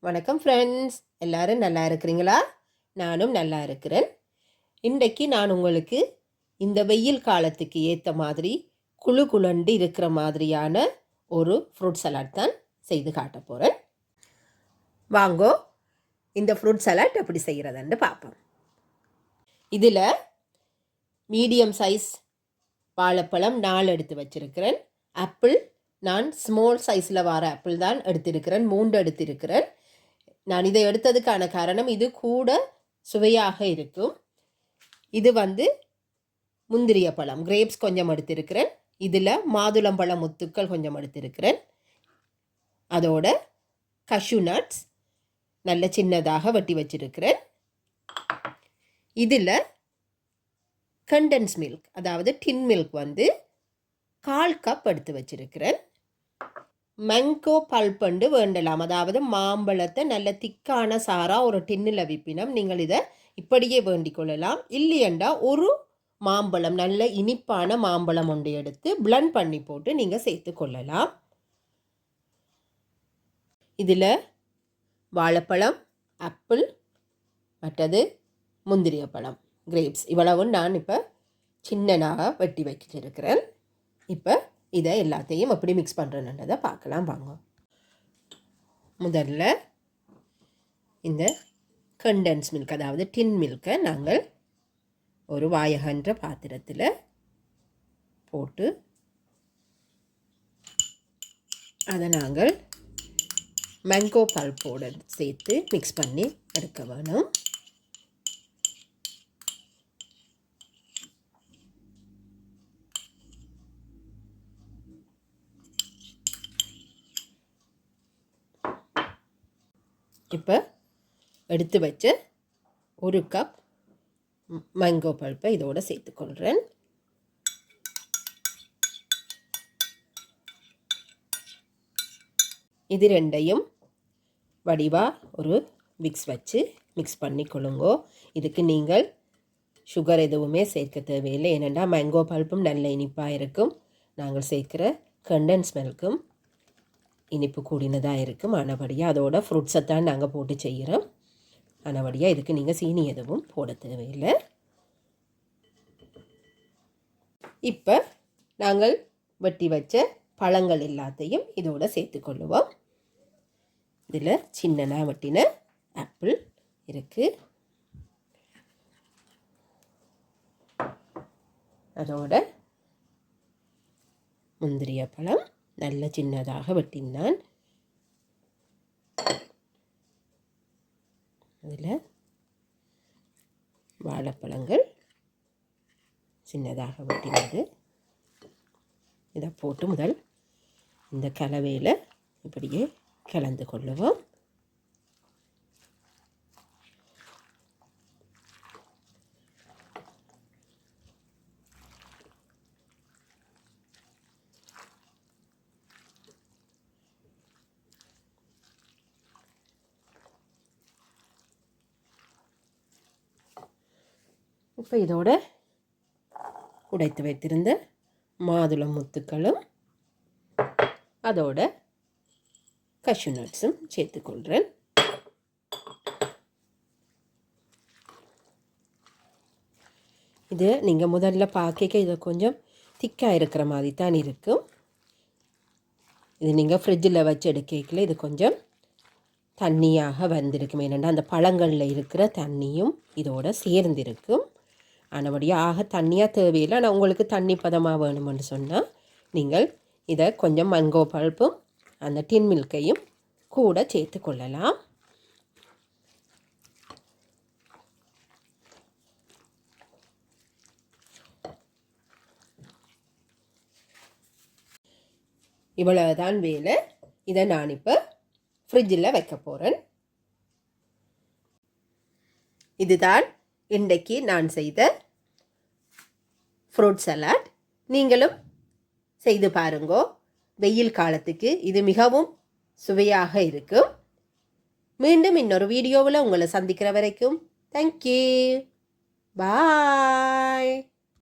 வணக்கம் ஃப்ரெண்ட்ஸ், எல்லாரும் நல்லா இருக்கிறீங்களா? நானும் நல்லா இருக்கிறேன். இன்றைக்கு நான் உங்களுக்கு இந்த வெயில் காலத்துக்கு ஏற்ற மாதிரி குளு குளண்டு இருக்கிற மாதிரியான ஒரு ஃப்ரூட் சலாட் தான் செய்து காட்ட போகிறேன். வாங்கோ இந்த ஃப்ரூட் சலாட் எப்படி செய்கிறதுன்னு பார்ப்போம். இதில் மீடியம் சைஸ் வாழைப்பழம் 4 எடுத்து வச்சிருக்கிறேன். ஆப்பிள் நான் ஸ்மால் சைஸில் வர ஆப்பிள் தான் எடுத்திருக்கிறேன், 3 எடுத்திருக்கிறேன். நான் இதை எடுத்ததுக்கான காரணம் இது கூட சுவையாக இருக்கும். இது முந்திரிய பழம் கிரேப்ஸ் கொஞ்சம் எடுத்திருக்கிறேன். இதில் மாதுளம்பழம் முத்துக்கள் கொஞ்சம் எடுத்திருக்கிறேன். அதோட கஷ்யூ நட்ஸ் நல்ல சின்னதாக வெட்டி வச்சிருக்கிறேன். இதில் கண்டென்ஸ் மில்க், அதாவது டின் மில்க் 1/4 கப் எடுத்து வச்சிருக்கிறேன். மேங்கோ பல்பண்டு வேண்டலாம், அதாவது மாம்பழத்தை நல்ல திக்கான சாரா ஒரு டின்னில் விப்பினம். நீங்கள் இதை இப்படியே வேண்டிக் கொள்ளலாம். இல்லையண்டா ஒரு மாம்பழம், நல்ல இனிப்பான மாம்பழம் ஒன்று எடுத்து பிளண்ட் பண்ணி போட்டு நீங்கள் சேர்த்து கொள்ளலாம். இதில் வாழைப்பழம், ஆப்பிள், மற்றது முந்திரிய பழம் கிரேப்ஸ் இவ்வளவும் நான் இப்போ சின்னனாக வெட்டி வச்சிருக்கிறேன். இப்போ இதை எல்லாத்தையும் எப்படி மிக்ஸ் பண்ணுறேன்றதை பார்க்கலாம் வாங்க. முதல்ல இந்த கண்டென்ஸ் மில்க், அதாவது டின் மில்கை நாங்கள் ஒரு வாயகன்ற பாத்திரத்தில் போட்டு அதை நாங்கள் மேங்கோ பல்போடு சேர்த்து மிக்ஸ் பண்ணி எடுக்க வேணும். இப்போ எடுத்து வச்ச 1 கப் மேங்கோ பல்ப்பை இதோடு சேர்த்துக்கொள்கிறேன். இது ரெண்டையும் வடிவாக ஒரு மிக்ஸ் வச்சு மிக்ஸ் பண்ணி கொள்ளுங்கோ. இதுக்கு நீங்கள் சுகர் எதுவுமே சேர்க்க தேவையில்லை, ஏனெண்டா மேங்கோ பல்ப்பும் நல்ல இனிப்பாக இருக்கும். நாங்கள் சேர்க்குற கண்டென்ஸ் மில்க்கும் இனிப்பு கூடினதாக இருக்கும். ஆனபடியாக அதோட ஃப்ரூட்ஸை தான் நாங்கள் போட்டு செய்கிறோம். ஆனபடியாக இதுக்கு நீங்கள் சீனி எதுவும் போட தேவையில்லை. இப்போ நாங்கள் வெட்டி வச்ச பழங்கள் எல்லாத்தையும் இதோட சேர்த்துக்கொள்ளுவோம். இதில் சின்னனா வெட்டின ஆப்பிள் இருக்குது. அதோட முந்திரிய பழம் நல்ல சின்னதாக வெட்டினான். அதில் வாழைப்பழங்கள் சின்னதாக வெட்டினது. இதை போட்டு முதல் இந்த கலவையில் இப்படியே கலந்து கொள்ளுவோம். இப்போ இதோட உடைத்து வைத்திருந்த மாதுளம் முத்துக்களும் அதோட கஷ்யூ நட்ஸும் சேர்த்துக்கொள்கிறேன். இது நீங்கள் முதல்ல பார்க்க இது கொஞ்சம் திக்காக இருக்கிற மாதிரி தான் இருக்கும். இது நீங்கள் ஃப்ரிட்ஜில் வச்சு எடுக்கல இது கொஞ்சம் தண்ணியாக வந்திருக்கும். ஏனென்றால் அந்த பழங்களில் இருக்கிற தண்ணியும் இதோட சேர்ந்திருக்கும். ஆனபடியாக தண்ணியாக தேவையில்லை. ஆனால் உங்களுக்கு தண்ணி பதமாக வேணுமென்று சொன்னால் நீங்கள் இதை கொஞ்சம் மேங்கோ பல்ப்பும் அந்த டின் மில்கையும் கூட சேர்த்து கொள்ளலாம். இவ்வளவுதான் வேலை. இதை நான் இப்போ ஃப்ரிட்ஜில் வைக்க போகிறேன். இதுதான் இன்றைக்கு நான் செய்த ஃப்ரூட் சலாட். நீங்களும் செய்து பாருங்கோ. வெயில் காலத்துக்கு இது மிகவும் சுவையாக இருக்கும். மீண்டும் இன்னொரு வீடியோவில் உங்களை சந்திக்கிற வரைக்கும் தேங்க்யூ, பாய்.